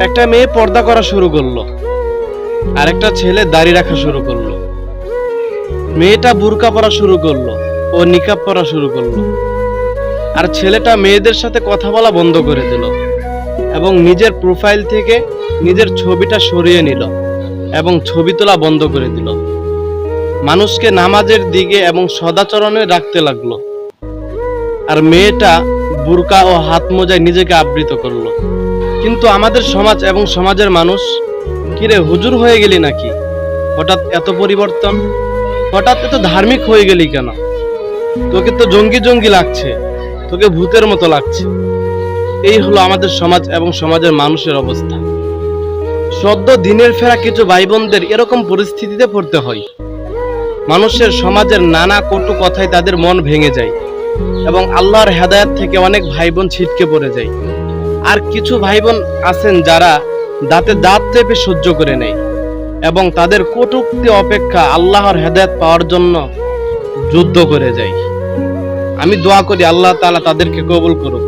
একটা মেয়ে পর্দা করা শুরু করলো, আর একটা ছেলে দাড়ি রাখা শুরু করলো। মেয়েটা বুরকা পরা শুরু করলো, ও নিকাব পরা শুরু করলো। আর ছেলেটা মেয়েদের সাথে কথা বলা বন্ধ করে দিল এবং নিজের প্রোফাইল থেকে নিজের ছবিটা সরিয়ে নিল এবং ছবি তোলা বন্ধ করে দিল। মানুষকে নামাজের দিকে এবং সদাচরণে রাখতে লাগলো। আর মেয়েটা বুরকা ও হাত মোজায় নিজেকে আবৃত করলো। কিন্তু আমাদের সমাজ এবং সমাজের মানুষ, কিরে হুজুর হয়ে গেলি নাকি? হঠাৎ এত পরিবর্তন, হঠাৎ এত ধার্মিক হয়ে গেলি কেন? তোকে তো জঙ্গি জঙ্গি লাগছে, তোকে ভূতের মতো লাগছে। এই হলো আমাদের সমাজ এবং সমাজের মানুষের অবস্থা। সদ্য দিনের ফেরা কিছু ভাই বোনদের এরকম পরিস্থিতিতে পড়তে হয়। মানুষের সমাজের নানা কটু কথায় তাদের মন ভেঙে যায় এবং আল্লাহর হেদায়েত থেকে অনেক ভাই বোন ছিটকে পড়ে যায়। আর কিছু ভাই বোন আছেন যারা দাঁতে দাঁত চেপে সহ্য করে নেয় এবং তাদের কটূক্তি অপেক্ষা আল্লাহর হেদায়েত পাওয়ার জন্য যুদ্ধ করে যায়। আমি দোয়া করি আল্লাহ তাআলা তাদেরকে কবুল করুক।